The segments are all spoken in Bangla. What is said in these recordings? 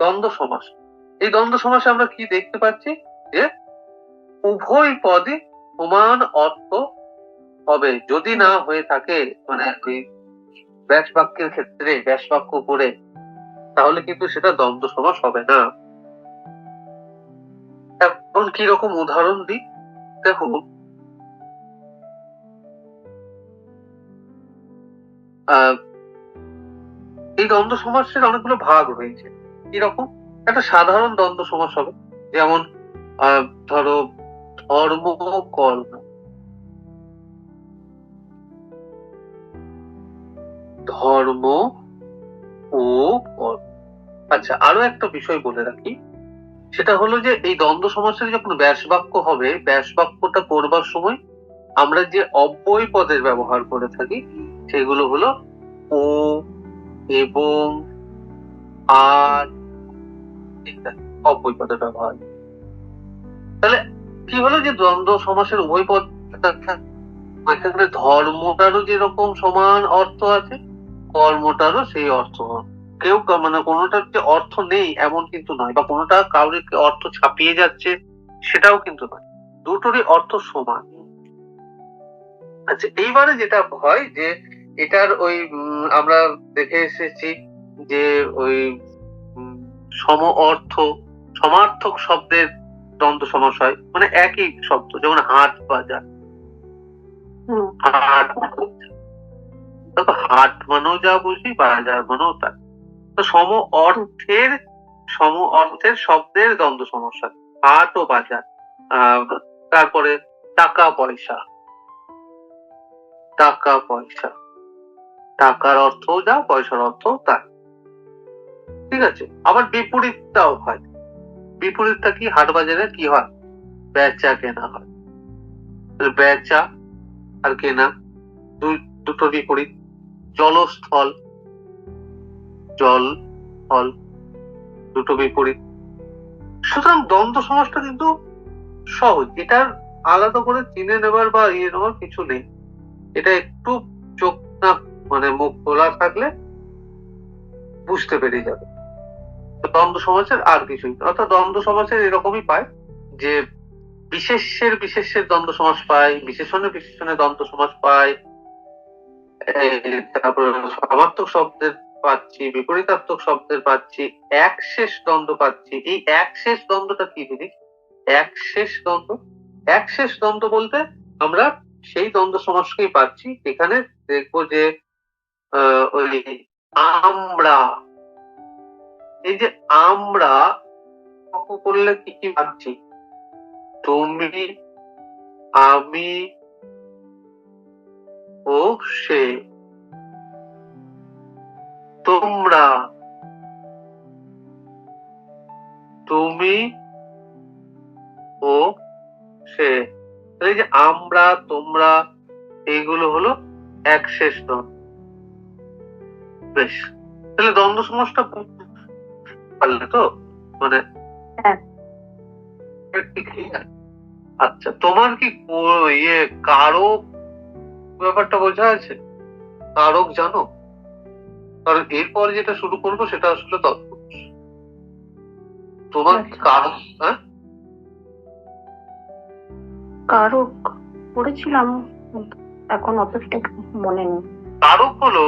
দ্বন্দ্ব সমাস। এই দ্বন্দ্ব সমাসে আমরা কি দেখতে পাচ্ছি, যে উভয় পদই সমান অর্থ হবে। যদি না হয়ে থাকে, মানে ওই ব্যাস বাক্যের ক্ষেত্রে ব্যাস বাক্য করে, তাহলে কিন্তু সেটা দ্বন্দ্ব সমাস হবে না। এখন কি রকম উদাহরণ দিই, দেখো। এই দ্বন্দ্ব সমাসের অনেকগুলো ভাগ রয়েছে। কিরকম? একটা সাধারণ দ্বন্দ্ব সমাস হবে, যেমন ধরো ধর্ম কর্ম, ধর্ম ও কর্ম। আচ্ছা, আরো একটা বিষয় বলে রাখি, সেটা হলো যে এই দ্বন্দ্ব সমাসের যখন ব্যাস বাক্য হবে, ব্যাস বাক্যটা করবার সময় আমরা যে অব্যয় পদের ব্যবহার করে থাকি সেগুলো হলো ও, এবং, আর ইত্যাদি অব্যয় পদের ব্যবহার। তাহলে কি হলো, যে দ্বন্দ্ব সমাসের উভয় পদ, এখানে ধর্মটারও যেরকম সমান অর্থ আছে, কর্মটারও সেই অর্থ। কেউ মানে কোনোটার যে অর্থ নেই এমন কিন্তু নয়, বা কোনোটা কাউরে অর্থ ছাপিয়ে যাচ্ছে সেটাও কিন্তু নয়, দুটোরই অর্থ সমান। আচ্ছা, এইবারে যেটা হয় যে এটার ওই আমরা দেখে এসেছি যে ওই সম অর্থ, সমার্থক শব্দের দ্বন্দ্ব সমাস হয়, মানে একই শব্দ, যেমন হাট বাজার। হাট দেখো, হাট মানেও যা বুঝি, বাজার মানেও তা। তো সম অর্থের শব্দের দ্বন্দ্ব সমাস হয়, হাট ও বাজার। তারপরে টাকা পয়সা, টাকা পয়সা, টাকার অর্থও যা, পয়সার অর্থও তাই। ঠিক আছে, আবার বিপরীতটাও হয়। বিপরীতটা কি? হাট বাজারে কি হয়? বেচা কেনা হয়। বেচা আর কেনা দুটো বিপরীত। জলস্থল, জল স্থল, দুটো বিপরীত। সুতরাং দ্বন্দ্ব সমাসটা কিন্তু সহজ, এটার আলাদা করে চিনে নেবার বা নেওয়ার কিছু নেই। এটা একটু চোখ না মানে মুখ খোলা থাকলে বুঝতে পেরে যাবে। দ্বন্দ্ব সমাসের আর কিছুই, অর্থাৎ দ্বন্দ্ব সমাসের এরকমই পায় যে বিশেষের দ্বন্দ্ব সমাস পায়, বিশেষণের দ্বন্দ্ব সমাস পায়, তারপরে সমার্থক শব্দের পাচ্ছি, বিপরীতার্থক শব্দের পাচ্ছি, একশেষ দ্বন্দ্ব পাচ্ছি। এই একশেষ দ্বন্দ্বটা কি জিনিস? একশেষ দ্বন্দ্ব বলতে আমরা সেই দ্বন্দ্ব সমাসকেই পাচ্ছি। এখানে দেখবো যে ওই আমরা, এই যে আমরা করলে কি কি পাচ্ছি? তুমি, আমি ও সে, তোমরা, তুমি ও সে। এই যে আমরা, তোমরা, এইগুলো হলো একশেষ দ্বন্দ্ব। বেশ, তাহলে দ্বন্দ্ব সমাসটা পারলে তো, মানে আচ্ছা, তোমার কি কারক ব্যাপারটা বোঝা আছে? কারক জানো? কারণ এরপর যেটা শুরু করবো সেটা আসলে তৎপুরুষ। তোমার কি কারক? হ্যাঁ, কারক পড়েছিলাম, এখন অতটা মনে নেই। কারক হলো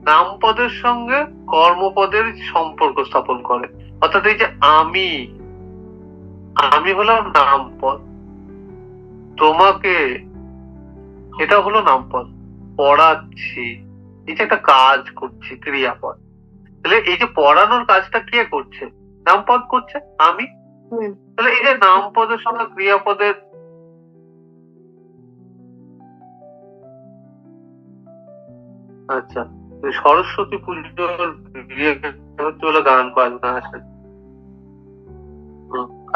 নামপদের সঙ্গে কর্মপদের সম্পর্ক স্থাপন করে। অর্থাৎ এই যে আমি হলাম নামপদ, তোমাকে, এটা হলো নামপদ, পড়াচ্ছি, এই যে একটা কাজ করছি, ক্রিয়াপদ। তাহলে এই যে পড়ানোর কাজটা কে করছে? নামপদ করছে, আমি। তাহলে এই যে নামপদের সঙ্গে ক্রিয়াপদের, আচ্ছা, সরস্বতী পুজোর গান বাজনা আছে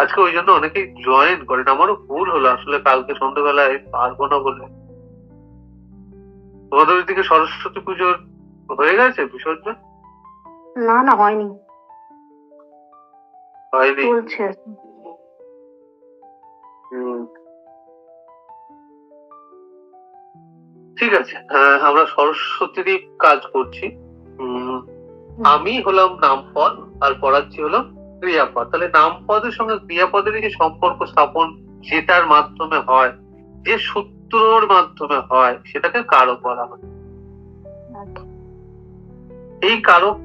আজকে, ওই জন্য অনেকেই জয়েন করেন। আমারও ভুল হলো আসলে, কালকে সন্ধ্যাবেলায় পারবো না বলে। তোমাদের ওইদিকে সরস্বতী পুজোর হয়ে গেছে বিসর্জন? না, হয়নি। চলছে। ঠিক আছে, আমরা সরস্বতীরই কাজ করছি। আমি হলাম নামপদ আর পড়াচ্ছি হলাম ক্রিয়াপদ। তাহলে নামপদের সঙ্গে ক্রিয়াপদের যে সম্পর্ক স্থাপন যেটার মাধ্যমে হয়, যে সূত্রর মাধ্যমে হয়, সেটাকে কারক বলা হয়। এই কারক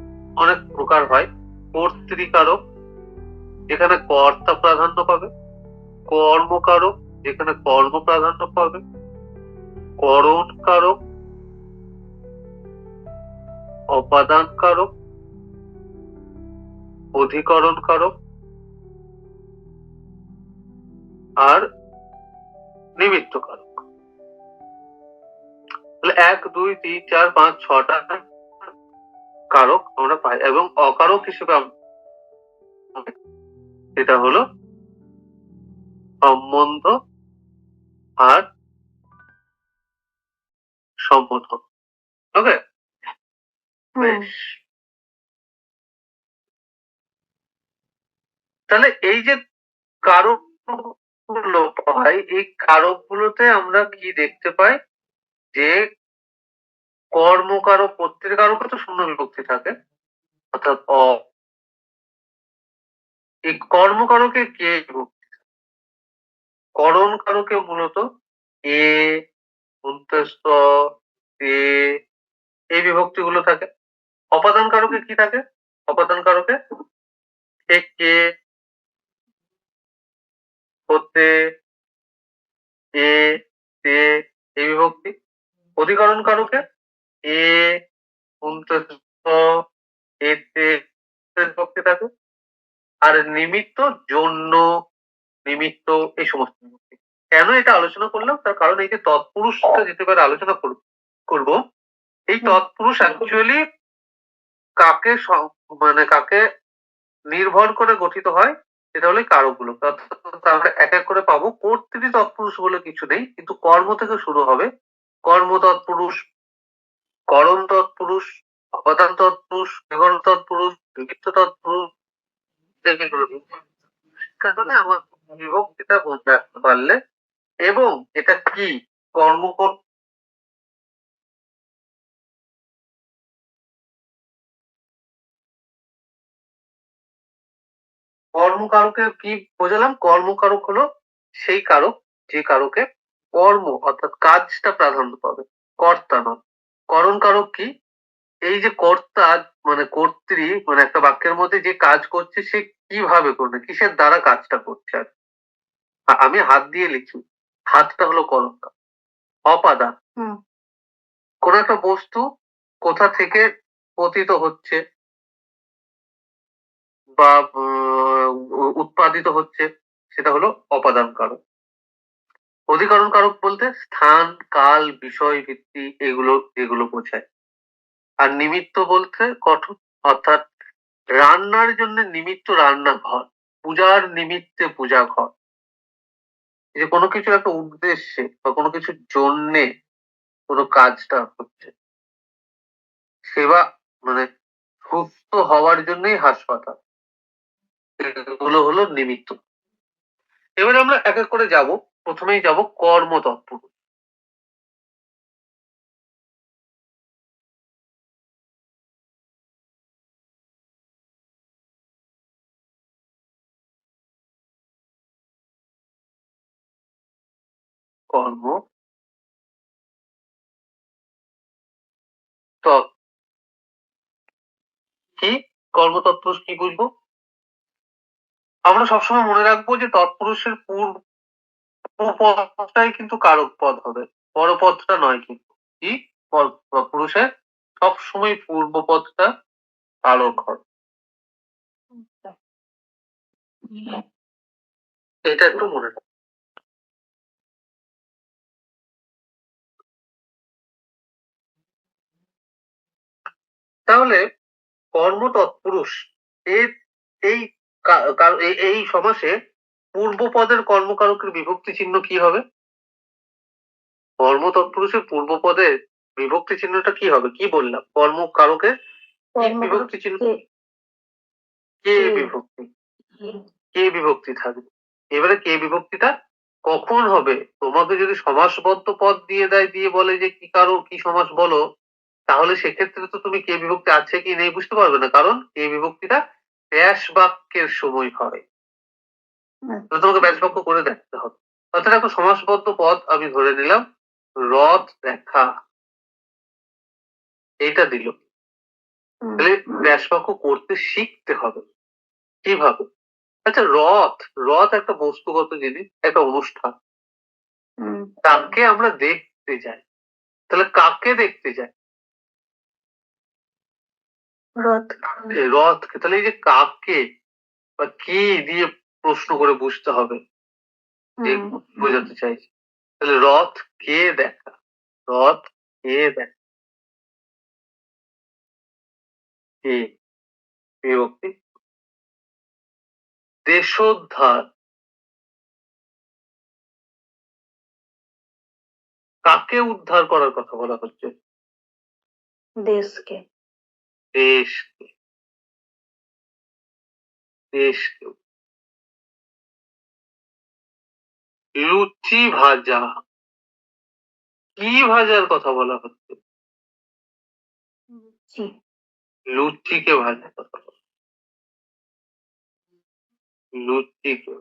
অনেক প্রকার হয়। কর্তৃকারক, যেখানে কর্তা প্রাধান্য পাবে। কর্মকারক, যেখানে কর্ম প্রাধান্য পাবে। করণ কারক, অপাদান কারক, অধিকরণ কারক, আর নিমিত্ত কারক। তাহলে 1, 2, 3, 4, 5, 6টা কারক আমরা পাই, এবং অকারক হিসেবে এটা হলো সম্বন্ধ আর সম্বোধন। ওকে, বেশ। তাহলে এই যে কারক গুলো পাই, এই কারক গুলোতে আমরা কি দেখতে পাই, যে কর্মকারক, কর্তৃকারকে তো শূন্য বিভক্তি থাকে, অর্থাৎ এই কর্মকারকে কে বিভক্তি, করণ কারকে মূলত এ, অন্তস্থ, তে, এই বিভক্তি গুলো থাকে। অপাদান কারকে কি থাকে? অপাদান কারকে থেকে, হতে, এ, তে, এই বিভক্তি। অধিকরণ কারকে এ, অন্তস্থ, এতে বিভক্তি থাকে। আর নিমিত্ত, জন্য, নিমিত্ত, এই সমস্ত বিভক্তি। কেন এটা আলোচনা করলাম, তার কারণ এই যে তৎপুরুষটা যেতে পারে আলোচনা করব, এই তৎপুরুষ অ্যাকচুয়ালি কাকে মানে কাকে নির্ভর করে গঠিত হয়, সেটা হলো কারকগুলো। আমরা এক এক করে পাবো। কর্তৃ তৎপুরুষ বলে কিছু নেই, কিন্তু কর্ম থেকে শুরু হবে। কর্ম তৎপুরুষ, করণ তৎপুরুষ, অপাদান তৎপুরুষ, বিবরণ তৎপুরুষ, নিমিত্ত তৎপুরুষ, কারণে আমার বিভক্তিটা বুঝতে পারলে, এবং এটা কি কর্ম কর্মকারকের কি বোঝালাম? কর্মকারক হলো সেই কারক যে কারকে কর্ম অর্থাৎ কাজটা প্রাধান্য পাবে, কর্তা নয়। করণ কারক কি? এই যে কর্তা মানে কর্ত্রী, মানে একটা বাক্যের মধ্যে যে কাজ করছে সে কিভাবে করবে, কিসের দ্বারা কাজটা করছে। আর আমি হাত দিয়ে লিখি, হাতটা হলো করণ কারক। অপাদান, কোন একটা বস্তু কোথা থেকে পতিত হচ্ছে বা উৎপাদিত হচ্ছে, সেটা হলো অপাদান কারক। অধিকরণ কারক বলতে স্থান, কাল, বিষয় ভিত্তি, এগুলো এগুলো বোঝায়। আর নিমিত্ত বলতে গঠন, অর্থাৎ রান্নার জন্য নিমিত্ত রান্নাঘর, পূজার নিমিত্তে পূজা ঘর। এই যে কোনো কিছু একটা উদ্দেশ্যে বা কোনো কিছুর জন্যে কোনো কাজটা হচ্ছে, সেবা মানে সুস্থ হওয়ার জন্যই হাসপাতাল, এগুলো হলো নিমিত্ত। এবারে আমরা এক এক করে যাব। প্রথমেই যাব কর্ম তৎপুরুষ। কর্ম তৎ কি, কর্ম তৎপুরুষ কি বুঝবো? আমরা সবসময় মনে রাখবো যে তৎপুরুষের পূর্বপদটাই কিন্তু কারক পদ হবে, পরপদটা নয়। কিন্তু কি, পুরুষের সবসময় পূর্বপদটা কারক হয়, এটা একটু মনে রাখবো। তাহলে কর্ম তৎপুরুষ এর এই এই সমাসে পূর্বপদের কর্মকারকের বিভক্তি চিহ্ন কি হবে? কর্ম তৎপুরুষের পূর্বপদের বিভক্তি চিহ্নটা কি হবে? কি বললাম, কর্মকারকের বিভক্তি চিহ্ন কে বিভক্তি, কে বিভক্তি থাকবে। এবারে কে বিভক্তিটা কখন হবে? তোমাকে যদি সমাসবদ্ধ পদ দিয়ে দেয়, দিয়ে বলে যে কি কারো কি সমাস বলো, তাহলে সেক্ষেত্রে তো তুমি কে বিভক্তি আছে কি নেই বুঝতে পারবে না, কারণ কে বিভক্তিটা ব্যাস বাক্যের সময় হয়। তো তোমাকে ব্যাস বাক্য করে দেখতে হবে। অর্থাৎ একটা সমাসবদ্ধ পদ আমি ধরে নিলাম, রথ দেখা, এটা দিল। তাহলে ব্যাস বাক্য করতে শিখতে হবে। কিভাবে? আচ্ছা, রথ, রথ একটা বস্তুগত জিনিস, একটা অনুষ্ঠান। তাকে আমরা দেখতে যাই, তাহলে কাকে দেখতে যাই? রথ। এই রথকে। তাহলে এই যে কাকে বা কি দিয়ে প্রশ্ন করে বুঝতে হবে যে বোঝাতে চাইছি। তাহলে রথ কে দেখা, রথ কে দেখা, কে, বিভক্তি। দেশোদ্ধার, কাকে উদ্ধার করার কথা বলা হচ্ছে? দেশকে। দেশকে, দেশকে। লুচি ভাজা, কি ভাজার কথা বলা হচ্ছে? জি। লুচিকে ভাজার কথা বলা, লুচিকে।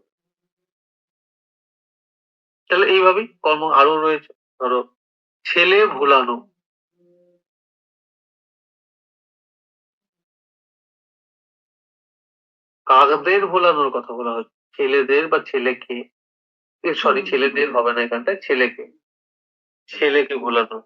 তাহলে এইভাবেই কর্ম আরো রয়েছে। ধরো, ছেলে ভুলানো, কাদের ভোলানোর কথা বলা হচ্ছে? ছেলেদের বা ছেলেকে, সরি ছেলেদের হবে না এখানটায়, ছেলেকে, ছেলেকে ভোলানো।